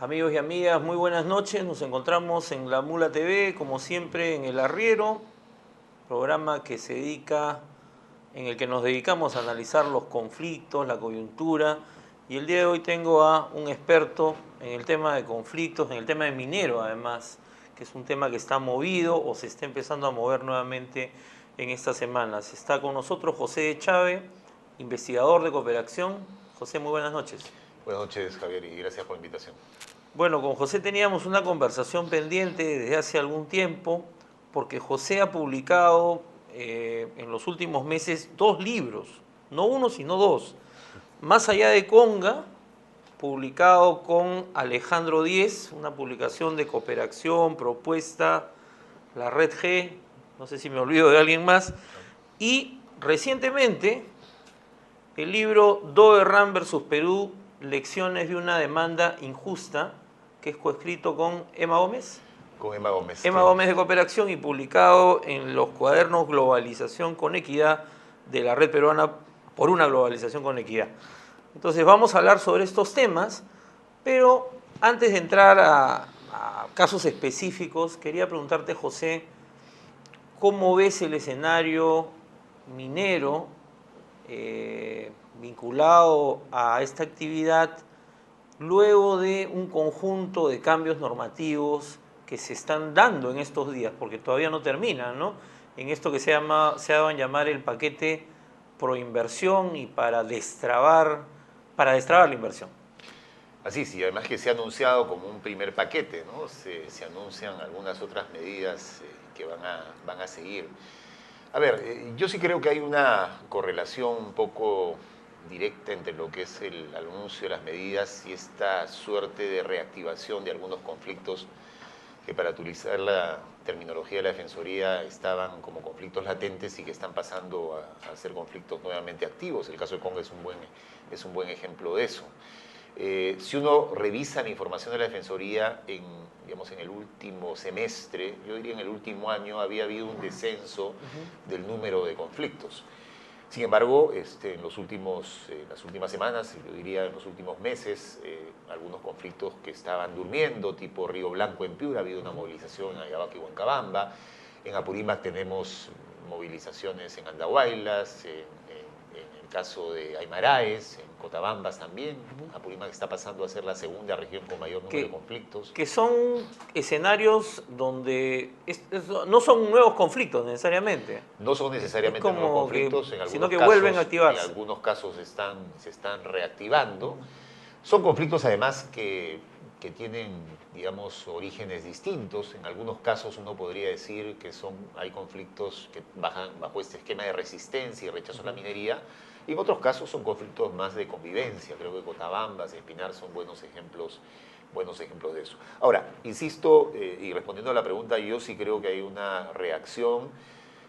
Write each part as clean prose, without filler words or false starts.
Amigos y amigas, muy buenas noches. Nos encontramos en La Mula TV, como siempre en El Arriero, programa en el que nos dedicamos a analizar los conflictos, la coyuntura. Y el día de hoy tengo a un experto en el tema de conflictos, en el tema de minero además, que es un tema que está movido o se está empezando a mover nuevamente en estas semanas. Está con nosotros José Chávez, investigador de cooperación. José, muy buenas noches. Buenas noches, Javier, y gracias por la invitación. Bueno, con José teníamos una conversación pendiente desde hace algún tiempo, porque José ha publicado en los últimos meses 2 libros, no uno, sino 2. Más allá de Conga, publicado con Alejandro Díez, una publicación de cooperación, propuesta, la Red G, no sé si me olvido de alguien más, y recientemente el libro Doe Ram versus Perú, Lecciones de una demanda injusta, que es coescrito con Emma Gómez. Con Emma Gómez. Emma Gómez de Cooperación y publicado en los cuadernos Globalización con Equidad de la Red Peruana por una Globalización con Equidad. Entonces vamos a hablar sobre estos temas, pero antes de entrar a casos específicos, quería preguntarte, José, ¿cómo ves el escenario minero vinculado a esta actividad luego de un conjunto de cambios normativos que se están dando en estos días, porque todavía no terminan, ¿no? En esto que se ha dado a llamar el paquete pro inversión y para destrabar la inversión. Así, sí, además que se ha anunciado como un primer paquete, ¿no? Se anuncian algunas otras medidas que van a seguir. A ver, yo sí creo que hay una correlación un poco directa entre lo que es el anuncio de las medidas y esta suerte de reactivación de algunos conflictos que, para utilizar la terminología de la Defensoría, estaban como conflictos latentes y que están pasando a ser conflictos nuevamente activos. El caso de Congo es un buen ejemplo de eso. Si uno revisa la información de la Defensoría digamos, en el último semestre, yo diría en el último año, había habido un descenso del número de conflictos. Sin embargo, en las últimas semanas, yo diría en los últimos meses, algunos conflictos que estaban durmiendo, tipo Río Blanco en Piura, ha habido una movilización en Ayabaca y Huancabamba. En Apurímac tenemos movilizaciones en Andahuaylas, en el caso de Aymaraes, en Cotabambas también. Apurímac está pasando a ser la segunda región con mayor número de conflictos. Que son escenarios donde no son nuevos conflictos necesariamente. No son necesariamente nuevos conflictos, sino que vuelven a activarse. En algunos casos se están reactivando. Son conflictos además que tienen, digamos, orígenes distintos. En algunos casos uno podría decir que hay conflictos que bajan bajo este esquema de resistencia y rechazo a la minería. Y en otros casos son conflictos más de convivencia. Creo que Cotabambas y Espinar son buenos ejemplos de eso. Ahora, insisto, y respondiendo a la pregunta, yo sí creo que hay una reacción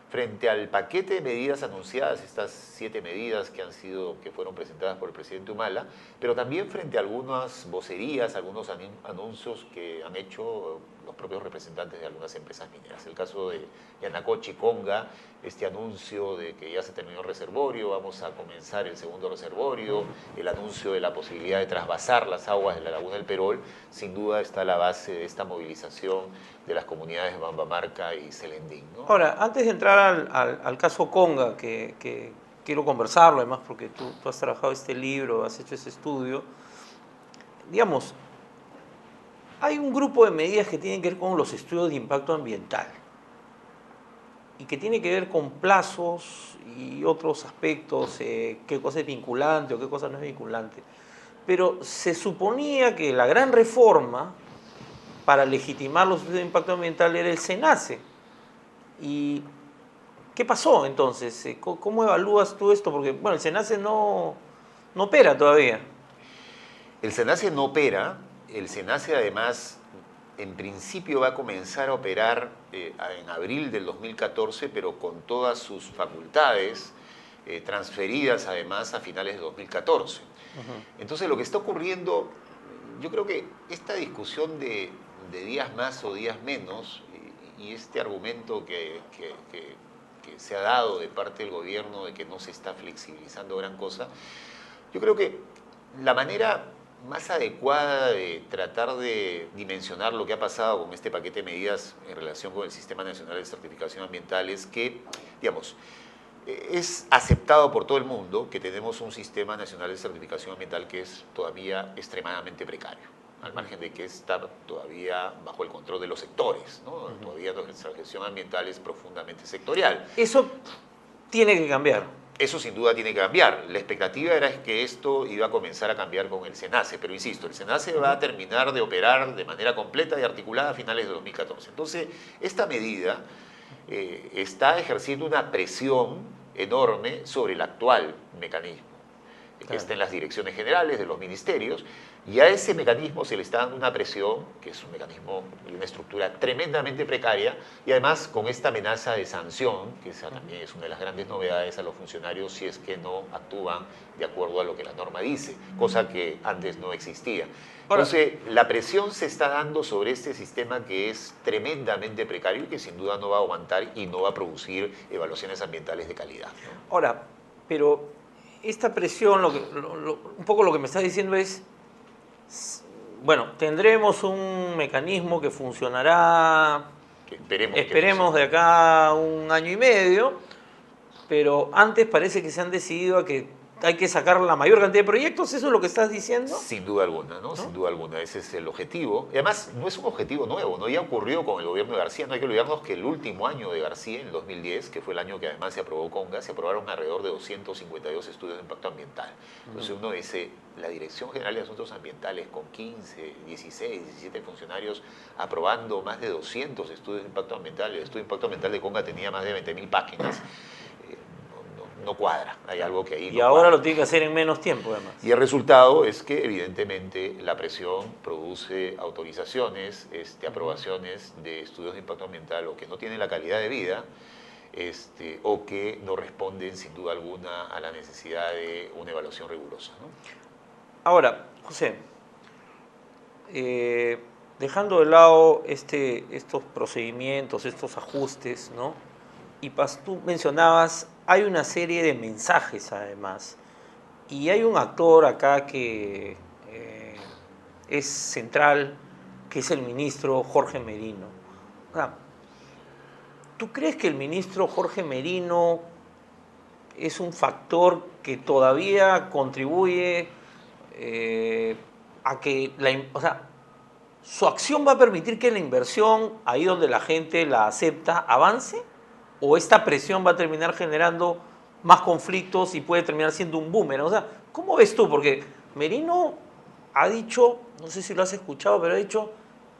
frente al paquete de medidas anunciadas, estas 7 medidas que fueron presentadas por el presidente Humala, pero también frente a algunas vocerías, algunos anuncios que han hecho los propios representantes de algunas empresas mineras. El caso de Yanacocha y Conga, este anuncio de que ya se terminó el reservorio, vamos a comenzar el segundo reservorio, el anuncio de la posibilidad de trasvasar las aguas de la laguna del Perol, sin duda está a la base de esta movilización de las comunidades de Bambamarca y Celendín, ¿no? Ahora, antes de entrar al caso Conga, que quiero conversarlo además porque tú has trabajado este libro, has hecho ese estudio, digamos, hay un grupo de medidas que tienen que ver con los estudios de impacto ambiental y que tiene que ver con plazos y otros aspectos, qué cosa es vinculante o qué cosa no es vinculante. Pero se suponía que la gran reforma para legitimar los estudios de impacto ambiental era el SENACE. ¿Y qué pasó entonces? ¿Cómo evalúas tú esto? Porque bueno, el SENACE no opera todavía. El SENACE no opera. El SENACE además, en principio, va a comenzar a operar en abril del 2014, pero con todas sus facultades transferidas además a finales de 2014. Entonces lo que está ocurriendo, yo creo que esta discusión de días más o días menos y este argumento que se ha dado de parte del gobierno de que no se está flexibilizando gran cosa, yo creo que la manera más adecuada de tratar de dimensionar lo que ha pasado con este paquete de medidas en relación con el Sistema Nacional de Certificación Ambiental es que, digamos, es aceptado por todo el mundo que tenemos un Sistema Nacional de Certificación Ambiental que es todavía extremadamente precario, al margen de que está todavía bajo el control de los sectores, ¿no? Todavía nuestra gestión ambiental es profundamente sectorial. Eso tiene que cambiar. Eso sin duda tiene que cambiar. La expectativa era que esto iba a comenzar a cambiar con el SENACE, pero insisto, el SENACE va a terminar de operar de manera completa y articulada a finales de 2014. Entonces, esta medida está ejerciendo una presión enorme sobre el actual mecanismo, que está en las direcciones generales de los ministerios, y a ese mecanismo se le está dando una presión, que es un mecanismo de una estructura tremendamente precaria, y además con esta amenaza de sanción, que esa también es una de las grandes novedades a los funcionarios si es que no actúan de acuerdo a lo que la norma dice, cosa que antes no existía. Entonces, la presión se está dando sobre este sistema que es tremendamente precario y que sin duda no va a aguantar y no va a producir evaluaciones ambientales de calidad, ¿no? Ahora, pero esta presión, un poco lo que me estás diciendo es, bueno, tendremos un mecanismo que funcionará, Que esperemos de acá a 1 año y medio, pero antes parece que se han decidido a que hay que sacar la mayor cantidad de proyectos, ¿eso es lo que estás diciendo? Sin duda alguna, ¿no? Sin duda alguna, ese es el objetivo. Y además, no es un objetivo nuevo, ¿no? Ya ocurrió con el gobierno de García. No hay que olvidarnos que el último año de García, en el 2010, que fue el año que además se aprobó Conga, se aprobaron alrededor de 252 estudios de impacto ambiental. Entonces uno dice, la Dirección General de Asuntos Ambientales con 15, 16, 17 funcionarios aprobando más de 200 estudios de impacto ambiental. El estudio de impacto ambiental de Conga tenía más de 20.000 páginas. No cuadra, hay algo que ahí no Y ahora cuadra. lo tiene que hacer en menos tiempo, además. Y el resultado es que evidentemente la presión produce autorizaciones, aprobaciones de estudios de impacto ambiental o que no tienen la calidad de vida, o que no responden sin duda alguna a la necesidad de una evaluación rigurosa, ¿no? Ahora, José, dejando de lado estos procedimientos, estos ajustes, ¿no? Y tú mencionabas, hay una serie de mensajes además, y hay un actor acá que es central, que es el ministro Jorge Merino. O sea, ¿tú crees que el ministro Jorge Merino es un factor que todavía contribuye a que o sea, su acción va a permitir que la inversión, ahí donde la gente la acepta, avance? ¿O esta presión va a terminar generando más conflictos y puede terminar siendo un boomerang? O sea, ¿cómo ves tú? Porque Merino ha dicho, no sé si lo has escuchado, pero ha dicho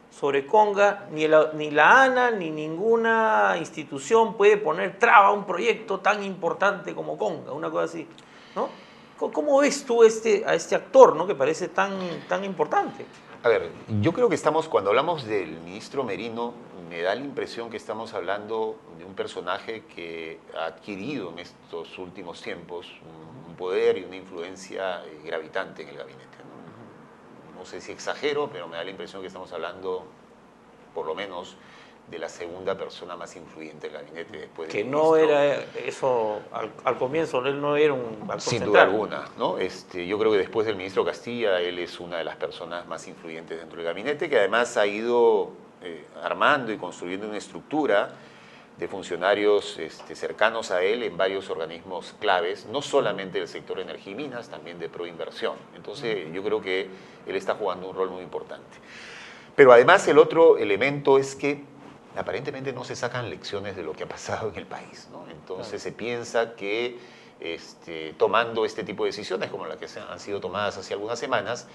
sobre Conga, ni la ANA ni ninguna institución puede poner traba a un proyecto tan importante como Conga, una cosa así, ¿no? ¿Cómo ves tú a este actor, ¿no? Que parece tan importante? A ver, yo creo que cuando hablamos del ministro Merino, me da la impresión que estamos hablando de un personaje que ha adquirido en estos últimos tiempos un poder y una influencia gravitante en el gabinete, ¿no? No sé si exagero, pero me da la impresión que estamos hablando, por lo menos, de la segunda persona más influyente del gabinete después del ministro. No era eso, al comienzo, él no era un actor Sin central. duda alguna, ¿no? Yo creo que después del ministro Castilla, él es una de las personas más influyentes dentro del gabinete, que además ha ido armando y construyendo una estructura de funcionarios cercanos a él en varios organismos claves, no solamente del sector energía y minas, también de proinversión. Entonces, yo creo que él está jugando un rol muy importante. Pero además, el otro elemento es que aparentemente no se sacan lecciones de lo que ha pasado en el país, ¿no? Entonces se piensa que tomando este tipo de decisiones, como las que han sido tomadas hace algunas semanas,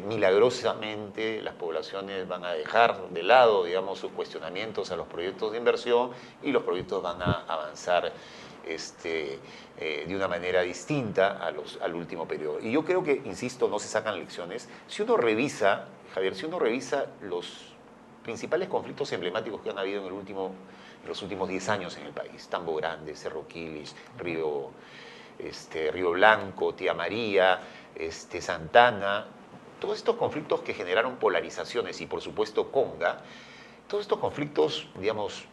milagrosamente las poblaciones van a dejar de lado, digamos, sus cuestionamientos a los proyectos de inversión y los proyectos van a avanzar de una manera distinta al último periodo. Y yo creo que, insisto, no se sacan lecciones. Si uno revisa, Javier, los principales conflictos emblemáticos que han habido en los últimos 10 años en el país, Tambo Grande, Cerro Quilis, Río Blanco, Tía María, Santana, todos estos conflictos que generaron polarizaciones y por supuesto Conga, todos estos conflictos, digamos,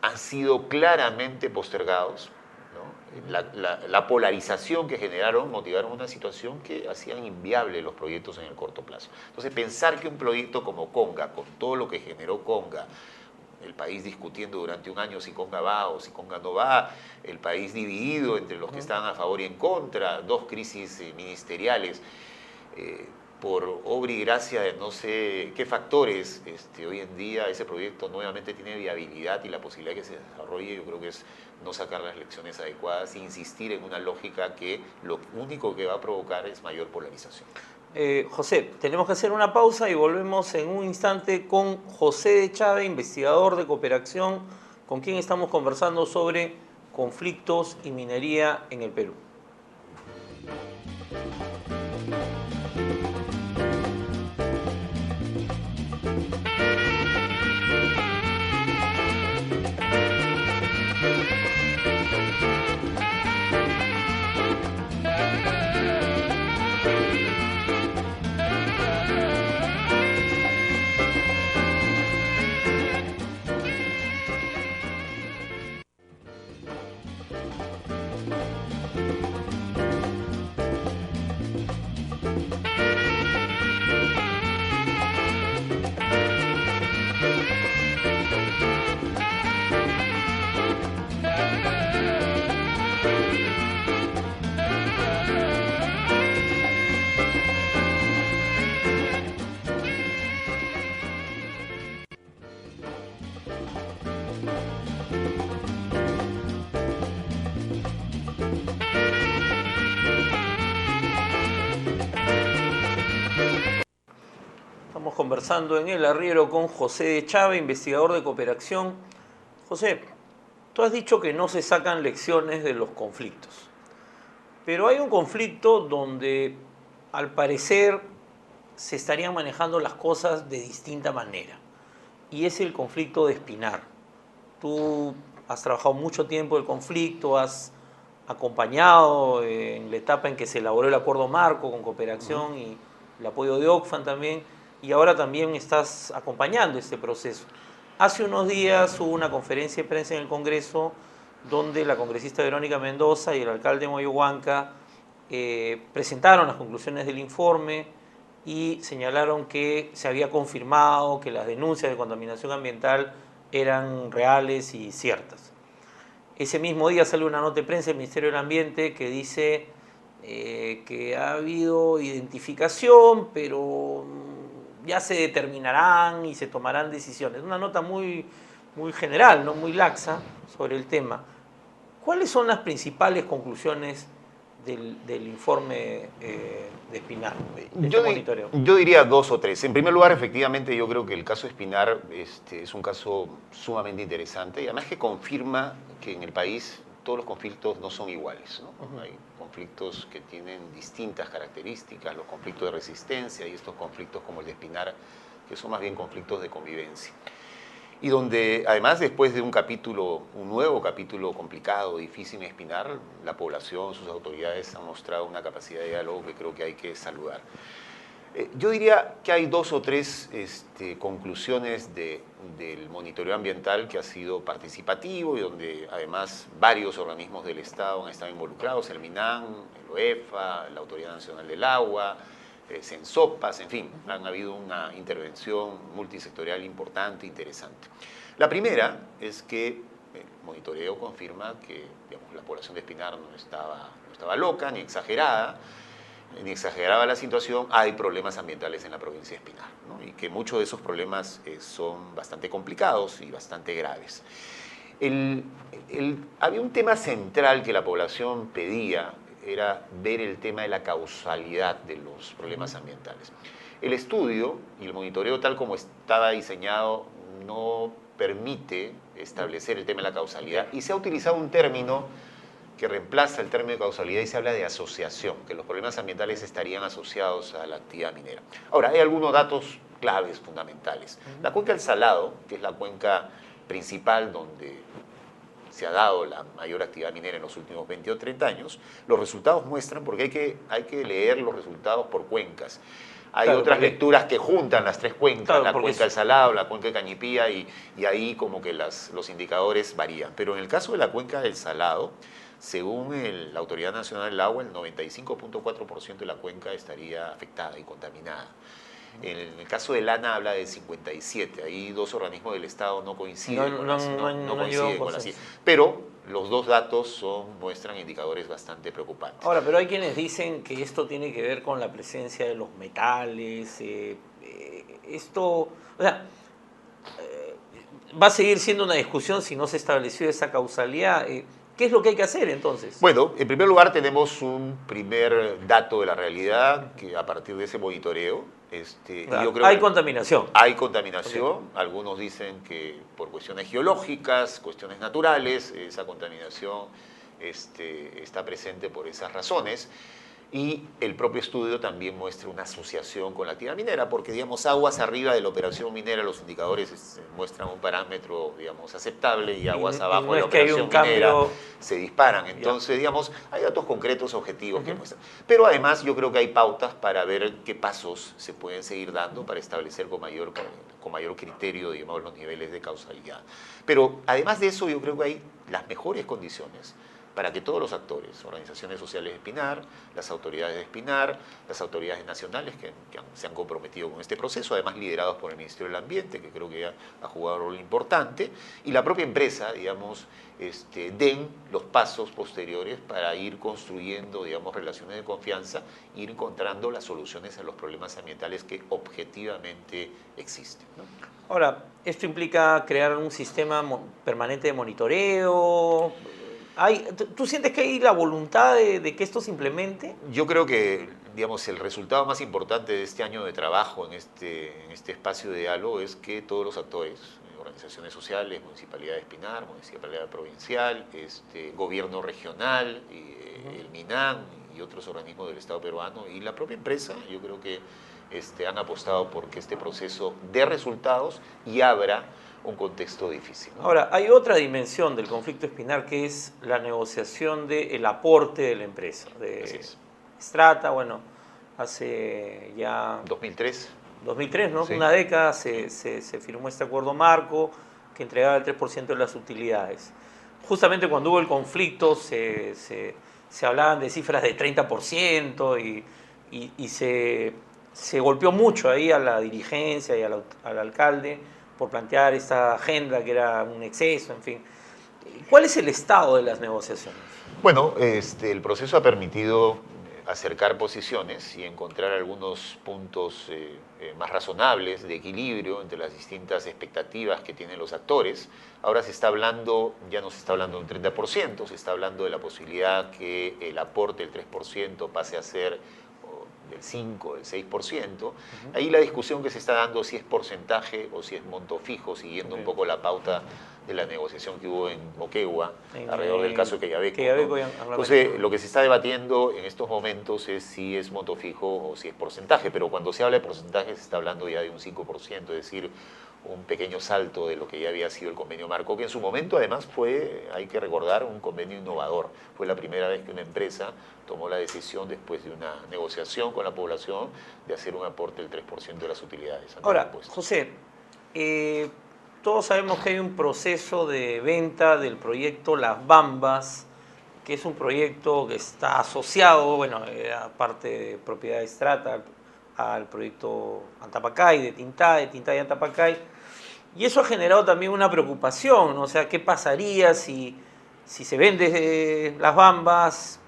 han sido claramente postergados, ¿no? la polarización que generaron motivaron una situación que hacían inviable los proyectos en el corto plazo. Entonces, pensar que un proyecto como Conga, con todo lo que generó Conga, el país discutiendo durante un año si Conga va o si Conga no va, el país dividido entre los que estaban a favor y en contra, dos crisis ministeriales, por obra y gracia de no sé qué factores, hoy en día ese proyecto nuevamente tiene viabilidad y la posibilidad de que se desarrolle. Yo creo que es no sacar las lecciones adecuadas e insistir en una lógica que lo único que va a provocar es mayor polarización. José, tenemos que hacer una pausa y volvemos en un instante con José de Chávez, investigador de cooperación, con quien estamos conversando sobre conflictos y minería en el Perú. Estamos conversando en El Arriero con José de Chávez, investigador de cooperación. José, tú has dicho que no se sacan lecciones de los conflictos, pero hay un conflicto donde al parecer se estarían manejando las cosas de distinta manera, y es el conflicto de Espinar. Tú has trabajado mucho tiempo el conflicto, has acompañado en la etapa en que se elaboró el acuerdo marco con cooperación y el apoyo de Oxfam también, y ahora también estás acompañando este proceso. Hace unos días hubo una conferencia de prensa en el Congreso donde la congresista Verónica Mendoza y el alcalde de Moyohuanca presentaron las conclusiones del informe y señalaron que se había confirmado que las denuncias de contaminación ambiental eran reales y ciertas. Ese mismo día salió una nota de prensa del Ministerio del Ambiente que dice que ha habido identificación, pero ya se determinarán y se tomarán decisiones. Una nota muy general, ¿no? Muy laxa sobre el tema. ¿Cuáles son las principales conclusiones del informe de Espinar, de este monitoreo? Yo diría dos o tres. En primer lugar, efectivamente, yo creo que el caso Espinar es un caso sumamente interesante y además que confirma que en el país todos los conflictos no son iguales, ¿no? Hay conflictos que tienen distintas características, los conflictos de resistencia y estos conflictos como el de Espinar, que son más bien conflictos de convivencia. Y donde, además, después de un nuevo capítulo complicado, difícil en Espinar, la población, sus autoridades han mostrado una capacidad de diálogo que creo que hay que saludar. Yo diría que hay dos o tres conclusiones del monitoreo ambiental que ha sido participativo y donde además varios organismos del Estado han estado involucrados, el MINAN, el OEFA, la Autoridad Nacional del Agua, Sensopas, en fin, han habido una intervención multisectorial importante, interesante. La primera es que el monitoreo confirma que, digamos, la población de Espinar no estaba loca ni exagerada, ni exageraba la situación. Hay problemas ambientales en la provincia de Espinar, ¿no? Y que muchos de esos problemas son bastante complicados y bastante graves. Había un tema central que la población pedía, era ver el tema de la causalidad de los problemas ambientales. El estudio y el monitoreo tal como estaba diseñado no permite establecer el tema de la causalidad y se ha utilizado un término que reemplaza el término de causalidad y se habla de asociación, que los problemas ambientales estarían asociados a la actividad minera. Ahora, hay algunos datos claves, fundamentales. La cuenca del Salado, que es la cuenca principal donde se ha dado la mayor actividad minera en los últimos 20 o 30 años, los resultados muestran, porque hay que leer los resultados por cuencas. Hay otras lecturas que juntan las tres cuencas, la cuenca del Salado, la cuenca de Cañipía, y ahí como que los indicadores varían. Pero en el caso de la cuenca del Salado, según la Autoridad Nacional del Agua, el 95.4% de la cuenca estaría afectada y contaminada. En el caso de Lana habla de 57. Ahí dos organismos del Estado no coinciden No han llegado a un coinciden con la consenso. cifra. Pero los dos datos muestran indicadores bastante preocupantes. Ahora, pero hay quienes dicen que esto tiene que ver con la presencia de los metales. Esto, o sea, va a seguir siendo una discusión si no se estableció esa causalidad. ¿Qué es lo que hay que hacer entonces? Bueno, en primer lugar tenemos un primer dato de la realidad que a partir de ese monitoreo, yo creo hay que contaminación. hay contaminación. Okay. Algunos dicen que por cuestiones geológicas, cuestiones naturales, esa contaminación está presente por esas razones. Y el propio estudio también muestra una asociación con la actividad minera, porque, digamos, aguas arriba de la operación minera, los indicadores muestran un parámetro, digamos, aceptable, y aguas abajo no de la es que hay operación un minera cambio... se disparan. Entonces, digamos, hay datos concretos, objetivos que muestran. Pero además yo creo que hay pautas para ver qué pasos se pueden seguir dando para establecer con mayor criterio, digamos, los niveles de causalidad. Pero además de eso, yo creo que hay las mejores condiciones para que todos los actores, organizaciones sociales de Espinar, las autoridades de Espinar, las autoridades nacionales que se han comprometido con este proceso, además liderados por el Ministerio del Ambiente, que creo que ya ha jugado un rol importante, y la propia empresa, digamos, den los pasos posteriores para ir construyendo, digamos, relaciones de confianza, ir encontrando las soluciones a los problemas ambientales que objetivamente existen, ¿no? Ahora, ¿esto implica crear un sistema permanente de monitoreo? ¿Tú sientes que hay la voluntad de que esto se implemente? Yo creo que, digamos, el resultado más importante de este año de trabajo en este espacio de diálogo es que todos los actores, organizaciones sociales, Municipalidad de Espinar, Municipalidad Provincial, Gobierno Regional, el MINAN y otros organismos del Estado peruano y la propia empresa, yo creo que han apostado por que este proceso dé resultados y abra un contexto difícil, ¿no? Ahora, hay otra dimensión del conflicto Espinar que es la negociación del aporte de la empresa, Así de es. Strata, bueno, hace ya 2003. 2003, ¿no? Sí. Una década se firmó este acuerdo marco que entregaba el 3% de las utilidades. Justamente cuando hubo el conflicto se hablaban de cifras de 30% y se golpeó mucho ahí a la dirigencia y al alcalde por plantear esta agenda que era un exceso, en fin. ¿Cuál es el estado de las negociaciones? Bueno, el proceso ha permitido acercar posiciones y encontrar algunos puntos más razonables de equilibrio entre las distintas expectativas que tienen los actores. Ahora se está hablando, ya no se está hablando de un 30%, se está hablando de la posibilidad que el aporte del 3% pase a ser del 5, del 6%. Ahí la discusión que se está dando si es porcentaje o si es monto fijo, siguiendo un poco la pauta de la negociación que hubo en Moquegua, alrededor del caso Quellaveco, ¿no? Entonces, lo que se está debatiendo en estos momentos es si es monto fijo o si es porcentaje, pero cuando se habla de porcentaje se está hablando ya de un 5%, es decir, un pequeño salto de lo que ya había sido el convenio marco, que en su momento además fue, hay que recordar, un convenio innovador. Fue la primera vez que una empresa tomó la decisión, después de una negociación con la población, de hacer un aporte del 3% de las utilidades. Ahora, José, todos sabemos que hay un proceso de venta del proyecto Las Bambas, que es un proyecto que está asociado, bueno, aparte de propiedad de Strata, al proyecto Antapacay, de Tintay Antapacay. Y eso ha generado también una preocupación, ¿no? O sea, ¿qué pasaría si se vende Las Bambas?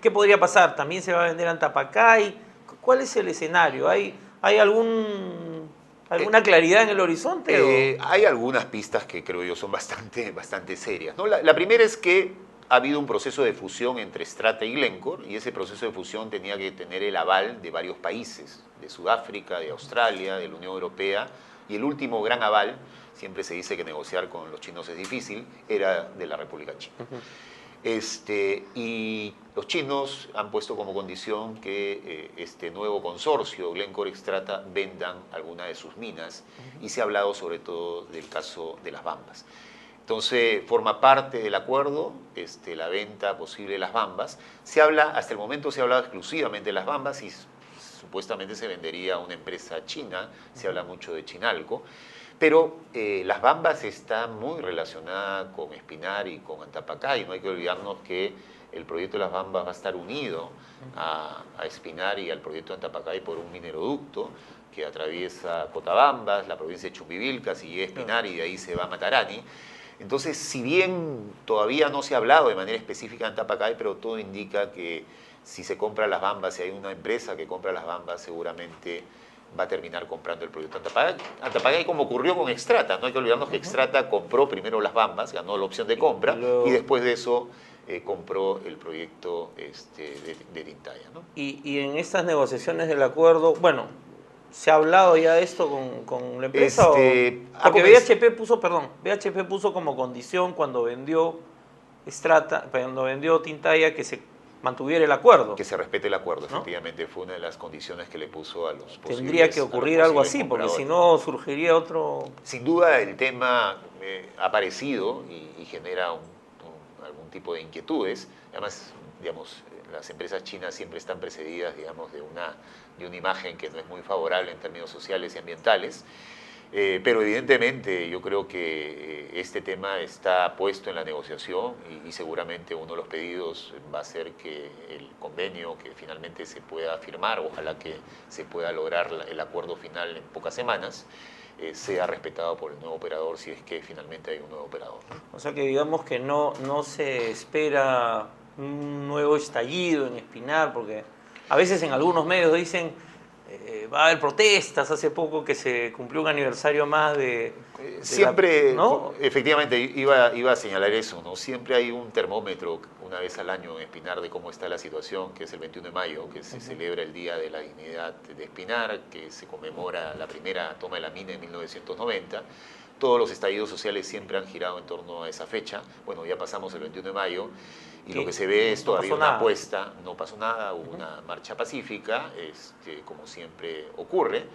¿Qué podría pasar? ¿También se va a vender Antapacay? ¿Cuál es el escenario? ¿Hay alguna claridad en el horizonte? Hay algunas pistas que creo yo son bastante serias, ¿no? La primera es que ha habido un proceso de fusión entre Strata y Glencore, y ese proceso de fusión tenía que tener el aval de varios países, de Sudáfrica, de Australia, de la Unión Europea, y el último gran aval, siempre se dice que negociar con los chinos es difícil, era de la República China. Y los chinos han puesto como condición que este nuevo consorcio, Glencore y Strata, vendan alguna de sus minas, y se ha hablado sobre todo del caso de Las Bambas. Entonces, forma parte del acuerdo la venta posible de Las Bambas. Hasta el momento se ha hablado exclusivamente de Las Bambas y supuestamente se vendería a una empresa china, se habla mucho de Chinalco. Pero las Bambas está muy relacionada con Espinar y con Antapacay. No hay que olvidarnos que el proyecto de las Bambas va a estar unido a Espinar y al proyecto de Antapacay por un mineroducto que atraviesa Cotabambas, la provincia de Chumbivilcas y Espinar, y de ahí se va a Matarani. Entonces, si bien todavía no se ha hablado de manera específica de Antapacay, pero todo indica que si se compra las Bambas, si hay una empresa que compra las Bambas, seguramente va a terminar comprando el proyecto Antapacay. Antapacay, como ocurrió con Extrata, no hay que olvidarnos que Extrata compró primero las Bambas, ganó la opción de compra, y después de eso compró el proyecto de Tintaya, ¿no? Y en estas negociaciones del acuerdo, bueno, ¿se ha hablado ya de esto con la empresa? Porque BHP puso, perdón, BHP puso como condición cuando vendió Extrata, cuando vendió Tintaya, que se mantuviera el acuerdo. Que se respete el acuerdo, ¿no? Efectivamente, fue una de las condiciones que le puso a los posibles. Tendría que ocurrir algo así, porque si no surgiría otro... Sin duda el tema ha aparecido y genera algún tipo de inquietudes. Además, digamos, las empresas chinas siempre están precedidas, digamos, de una imagen que no es muy favorable en términos sociales y ambientales. Pero evidentemente yo creo que este tema está puesto en la negociación y seguramente uno de los pedidos va a ser que el convenio que finalmente se pueda firmar, ojalá que se pueda lograr el acuerdo final en pocas semanas, sea respetado por el nuevo operador si es que finalmente hay un nuevo operador. O sea que digamos que no se espera un nuevo estallido en Espinar, porque a veces en algunos medios dicen va a haber protestas. Hace poco que se cumplió un aniversario más de siempre, ¿no? Efectivamente, iba a señalar eso, ¿no? Siempre hay un termómetro una vez al año en Espinar de cómo está la situación, que es el 21 de mayo, que se celebra el Día de la Dignidad de Espinar, que se conmemora la primera toma de la mina en 1990. Todos los estallidos sociales siempre han girado en torno a esa fecha. Bueno, ya pasamos el 21 de mayo y lo que se ve es todavía una apuesta. No pasó nada, hubo una marcha pacífica, como siempre ocurre.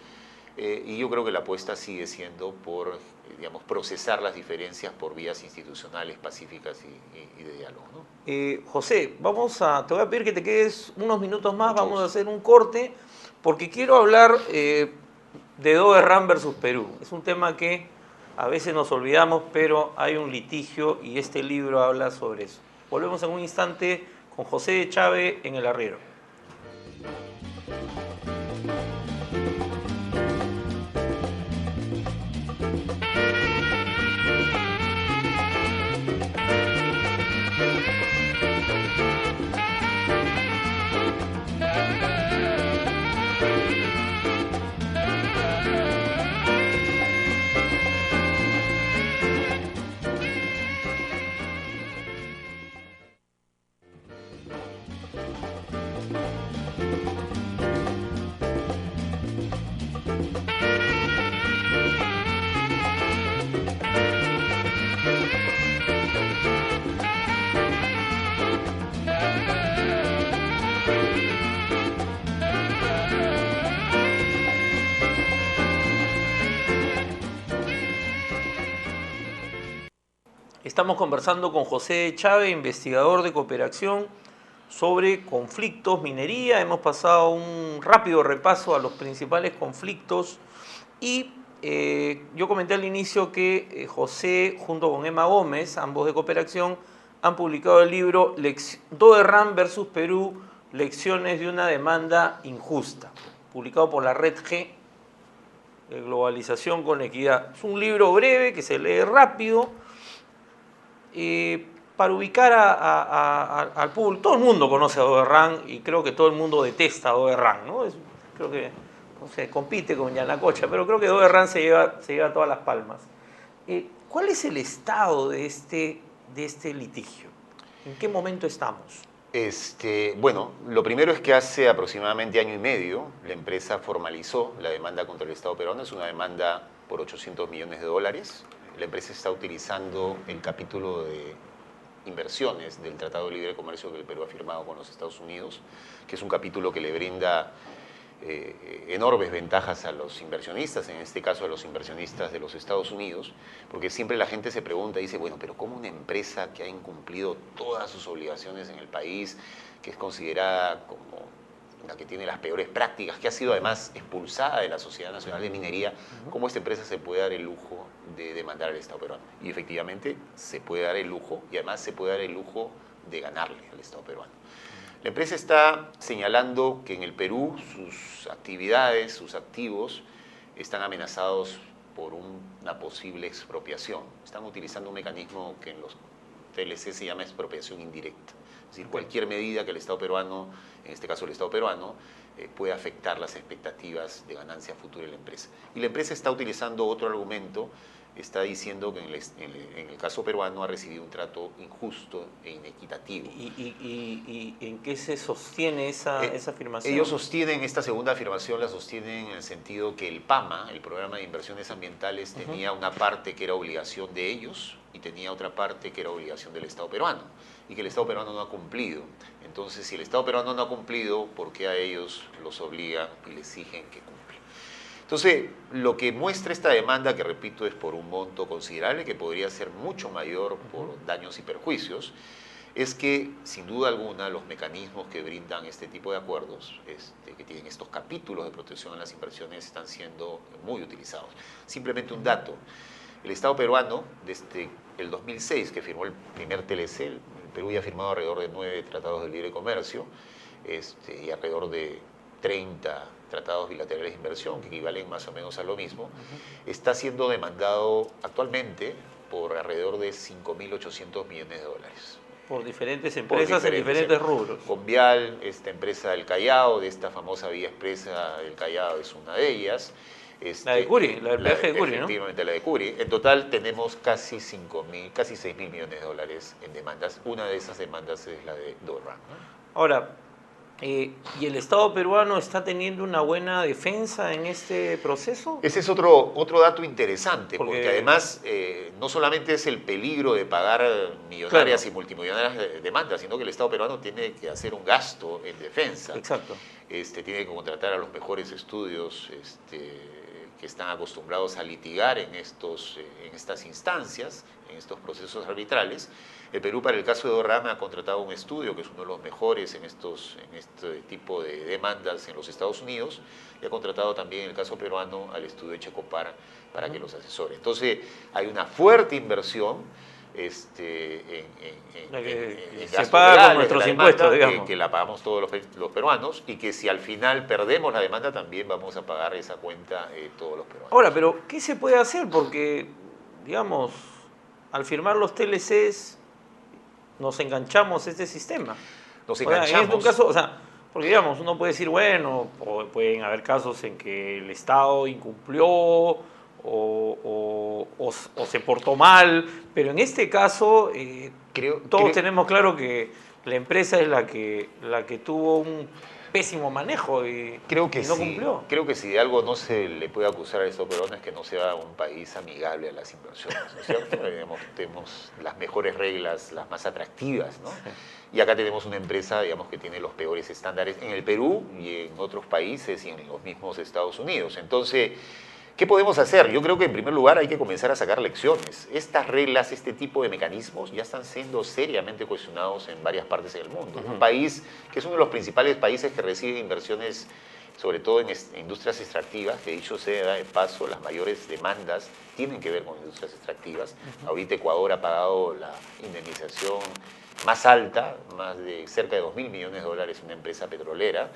Y yo creo que la apuesta sigue siendo por, digamos, procesar las diferencias por vías institucionales pacíficas y de diálogo, ¿no? José, te voy a pedir que te quedes unos minutos más, vamos a hacer un corte, porque quiero hablar de Doberran versus Perú. Es un tema que a veces nos olvidamos, pero hay un litigio y este libro habla sobre eso. Volvemos en un instante con José Chávez en El Arriero. Estamos conversando con José Chávez, investigador de cooperación, sobre conflictos, minería. Hemos pasado un rápido repaso a los principales conflictos y yo comenté al inicio que José, junto con Emma Gómez, ambos de cooperación, han publicado el libro Doberran versus Perú, lecciones de una demanda injusta, publicado por la Red G, Globalización con Equidad. Es un libro breve que se lee rápido. Para ubicar al público, todo el mundo conoce a Doberran y creo que todo el mundo detesta a Doberran, ¿no? Creo que no sé, compite con Yanacocha, pero creo que Doberran se lleva todas las palmas. ¿Cuál es el estado de este litigio? ¿En qué momento estamos? Bueno, lo primero es que hace aproximadamente año y medio la empresa formalizó la demanda contra el Estado peruano. Es una demanda por $800 millones. La empresa está utilizando el capítulo de inversiones del Tratado de Libre Comercio que el Perú ha firmado con los Estados Unidos, que es un capítulo que le brinda enormes ventajas a los inversionistas, en este caso a los inversionistas de los Estados Unidos, porque siempre la gente se pregunta y dice, bueno, pero ¿cómo una empresa que ha incumplido todas sus obligaciones en el país, que es considerada como la que tiene las peores prácticas, que ha sido además expulsada de la Sociedad Nacional de Minería, ¿cómo esta empresa se puede dar el lujo de demandar al Estado peruano? Y efectivamente se puede dar el lujo, y además se puede dar el lujo de ganarle al Estado peruano. La empresa está señalando que en el Perú sus actividades, sus activos, están amenazados por una posible expropiación. Están utilizando un mecanismo que en los TLC se llama expropiación indirecta. Es decir, cualquier medida que el Estado peruano, en este caso el Estado peruano, puede afectar las expectativas de ganancia futura de la empresa. Y la empresa está utilizando otro argumento, está diciendo que en el caso peruano ha recibido un trato injusto e inequitativo. ¿Y en qué se sostiene esa afirmación? Ellos sostienen, esta segunda afirmación la sostienen en el sentido que el PAMA, el Programa de Inversiones Ambientales, tenía una parte que era obligación de ellos y tenía otra parte que era obligación del Estado peruano, y que el Estado peruano no ha cumplido. Entonces, si el Estado peruano no ha cumplido, ¿por qué a ellos los obligan y les exigen que cumplan? Entonces, lo que muestra esta demanda, que repito es por un monto considerable, que podría ser mucho mayor por daños y perjuicios, es que, sin duda alguna, los mecanismos que brindan este tipo de acuerdos, que tienen estos capítulos de protección a las inversiones, están siendo muy utilizados. Simplemente un dato. El Estado peruano, desde el 2006, que firmó el primer TLC, el Perú ya ha firmado alrededor de 9 tratados de libre comercio y alrededor de 30 tratados bilaterales de inversión, que equivalen más o menos a lo mismo, está siendo demandado actualmente por alrededor de 5.800 millones de dólares. Por diferentes empresas en diferentes rubros. Convial, esta empresa del Callao, de esta famosa vía expresa del Callao, es una de ellas. La de Curi, la del peaje de Curi, ¿no? Efectivamente, la de Curi. En total tenemos casi 6.000 millones de dólares en demandas. Una de esas demandas es la de Dorran, ¿no? Ahora, ¿y el Estado peruano está teniendo una buena defensa en este proceso? Ese es otro dato interesante, porque además no solamente es el peligro de pagar millonarias y multimillonarias demandas, sino que el Estado peruano tiene que hacer un gasto en defensa. Exacto. Tiene que contratar a los mejores estudios que están acostumbrados a litigar en estas instancias, en estos procesos arbitrales. El Perú, para el caso de Dorrama, ha contratado un estudio que es uno de los mejores en este tipo de demandas en los Estados Unidos, y ha contratado también, en el caso peruano, al estudio de Checopar para que los asesore. Entonces, hay una fuerte inversión en se paga con nuestros impuestos, digamos. Que la pagamos todos los peruanos, y que si al final perdemos la demanda, también vamos a pagar esa cuenta todos los peruanos. Ahora, pero ¿qué se puede hacer? Porque, digamos, al firmar los TLCs nos enganchamos a este sistema. Nos enganchamos. En un caso, porque digamos, uno puede decir, bueno, pueden haber casos en que el Estado incumplió o se portó mal, pero en este caso todos tenemos claro que la empresa es la que tuvo un pésimo manejo y no cumplió. Creo que si de algo no se le puede acusar a Estado peruano es que no sea un país amigable a las inversiones, ¿no es cierto? Tenemos las mejores reglas, las más atractivas, ¿no? Y acá tenemos una empresa, digamos, que tiene los peores estándares en el Perú y en otros países y en los mismos Estados Unidos. Entonces, ¿qué podemos hacer? Yo creo que en primer lugar hay que comenzar a sacar lecciones. Estas reglas, este tipo de mecanismos ya están siendo seriamente cuestionados en varias partes del mundo. Un país que es uno de los principales países que recibe inversiones, sobre todo en industrias extractivas, que dicho sea de paso, las mayores demandas tienen que ver con industrias extractivas. Ahorita Ecuador ha pagado la indemnización más alta, más de cerca de 2.000 millones de dólares, una empresa petrolera.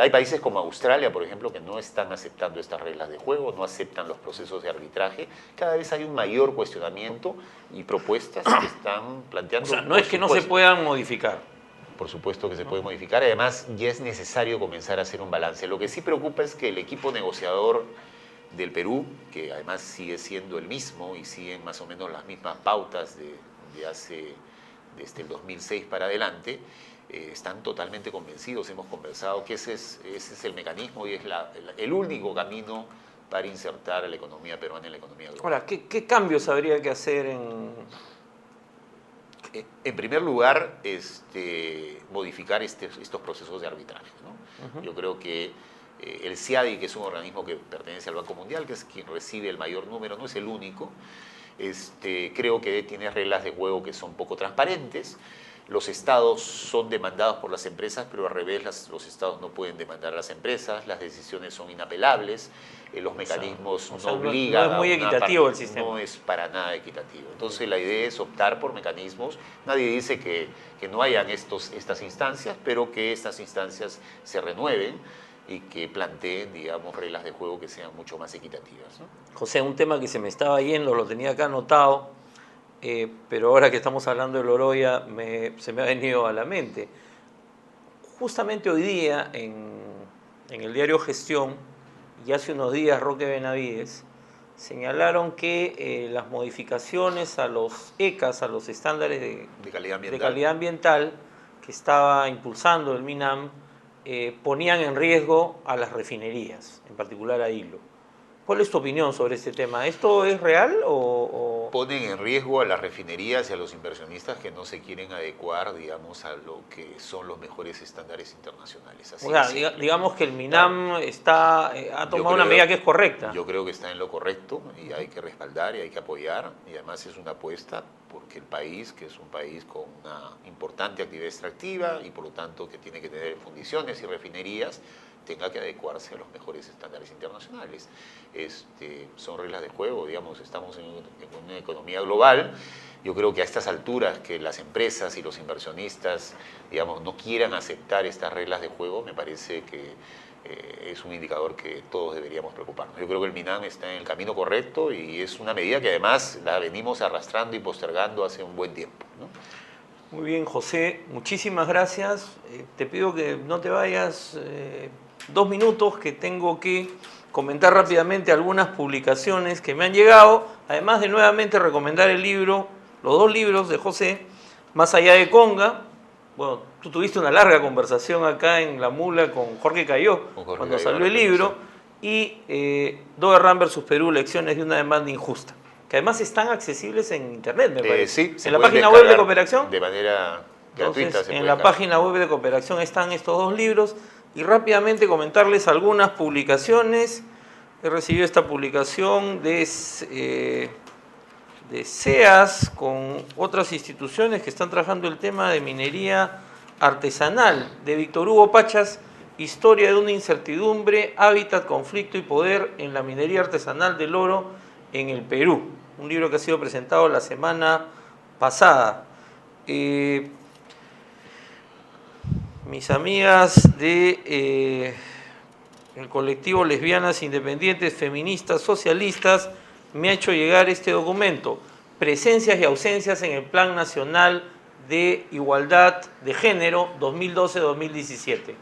Hay países como Australia, por ejemplo, que no están aceptando estas reglas de juego, no aceptan los procesos de arbitraje. Cada vez hay un mayor cuestionamiento y propuestas que están planteando. O sea, no es que no se puedan modificar. Por supuesto que se puede modificar. Además, ya es necesario comenzar a hacer un balance. Lo que sí preocupa es que el equipo negociador del Perú, que además sigue siendo el mismo y siguen más o menos las mismas pautas desde el 2006 para adelante, están totalmente convencidos. Hemos conversado que ese es el mecanismo y es el único camino para insertar a la economía peruana en la economía global. Ahora, ¿qué cambios habría que hacer En primer lugar, modificar estos procesos de arbitraje, ¿no? Yo creo que el CIADI, que es un organismo que pertenece al Banco Mundial, que es quien recibe el mayor número, no es el único. Creo que tiene reglas de juego que son poco transparentes. los estados son demandados por las empresas, pero al revés, los estados no pueden demandar a las empresas, las decisiones son inapelables, los mecanismos no obligan. No es muy equitativo el sistema. No es para nada equitativo. Entonces la idea es optar por mecanismos. Nadie dice que no hayan estas instancias, pero que estas instancias se renueven y que planteen, digamos, reglas de juego que sean mucho más equitativas, ¿no? José, un tema que se me estaba yendo, lo tenía acá anotado, pero ahora que estamos hablando de Loroya se me ha venido a la mente. Justamente hoy día en el diario Gestión, y hace unos días Roque Benavides, señalaron que las modificaciones a los ECAs, a los estándares de calidad ambiental que estaba impulsando el MINAM, ponían en riesgo a las refinerías, en particular a Hilo. ¿Cuál es tu opinión sobre este tema? ¿Esto es real o...? Ponen en riesgo a las refinerías y a los inversionistas que no se quieren adecuar, digamos, a lo que son los mejores estándares internacionales. Así o sea, digamos que el MINAM ha tomado una medida que es correcta. Yo creo que está en lo correcto y hay que respaldar y hay que apoyar. Y además es una apuesta porque el país, que es un país con una importante actividad extractiva y por lo tanto que tiene que tener fundiciones y refinerías, tenga que adecuarse a los mejores estándares internacionales. Son reglas de juego, digamos, estamos en una economía global. Yo creo que a estas alturas que las empresas y los inversionistas, digamos, no quieran aceptar estas reglas de juego, me parece que es un indicador que todos deberíamos preocuparnos. Yo creo que el MINAM está en el camino correcto y es una medida que además la venimos arrastrando y postergando hace un buen tiempo, ¿no? Muy bien, José, muchísimas gracias. Te pido que no te vayas 2 minutos, que tengo que comentar rápidamente algunas publicaciones que me han llegado, además de nuevamente recomendar el libro, los 2 libros de José, Más allá de Conga. Bueno, tú tuviste una larga conversación acá en La Mula con Jorge Cayó cuando salió el libro, y Doberran versus Perú, lecciones de una demanda injusta, que además están accesibles en internet, me parece. Sí, en la página web de Cooperación. De manera gratuita. Entonces, en la página web de Cooperación están estos 2 libros. Y rápidamente comentarles algunas publicaciones. He recibido esta publicación de SEAS con otras instituciones que están trabajando el tema de minería artesanal, de Víctor Hugo Pachas, Historia de una incertidumbre, hábitat, conflicto y poder en la minería artesanal del oro en el Perú. Un libro que ha sido presentado la semana pasada. Mis amigas de el colectivo Lesbianas Independientes, Feministas, Socialistas, me ha hecho llegar este documento, Presencias y ausencias en el Plan Nacional de Igualdad de Género 2012-2017.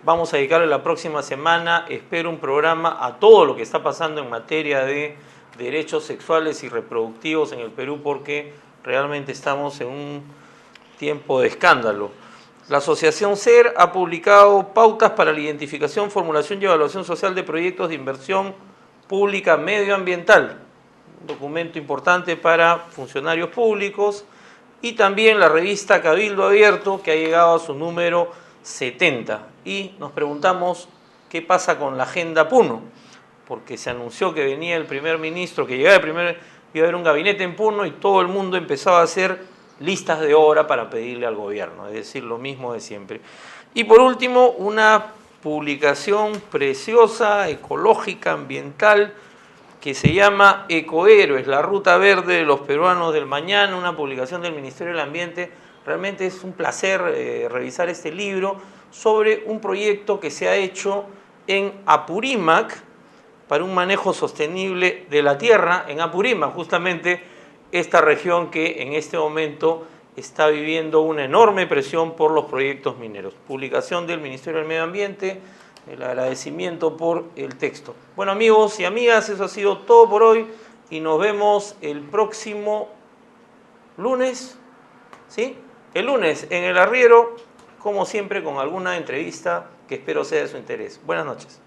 Vamos a dedicarle la próxima semana, espero, un programa a todo lo que está pasando en materia de derechos sexuales y reproductivos en el Perú, porque realmente estamos en un tiempo de escándalo. La Asociación SER ha publicado pautas para la identificación, formulación y evaluación social de proyectos de inversión pública medioambiental, un documento importante para funcionarios públicos, y también la revista Cabildo Abierto, que ha llegado a su número 70. Y nos preguntamos qué pasa con la agenda Puno, porque se anunció que venía el primer ministro, que iba a haber un gabinete en Puno y todo el mundo empezaba a hacer listas de obra para pedirle al gobierno, es decir, lo mismo de siempre. Y por último, una publicación preciosa, ecológica, ambiental, que se llama Ecohéroes, la ruta verde de los peruanos del mañana, una publicación del Ministerio del Ambiente. Realmente es un placer revisar este libro sobre un proyecto que se ha hecho en Apurímac para un manejo sostenible de la tierra, en Apurímac, justamente esta región que en este momento está viviendo una enorme presión por los proyectos mineros. Publicación del Ministerio del Medio Ambiente, el agradecimiento por el texto. Bueno, amigos y amigas, eso ha sido todo por hoy y nos vemos el próximo lunes, ¿sí? El lunes en El Arriero, como siempre, con alguna entrevista que espero sea de su interés. Buenas noches.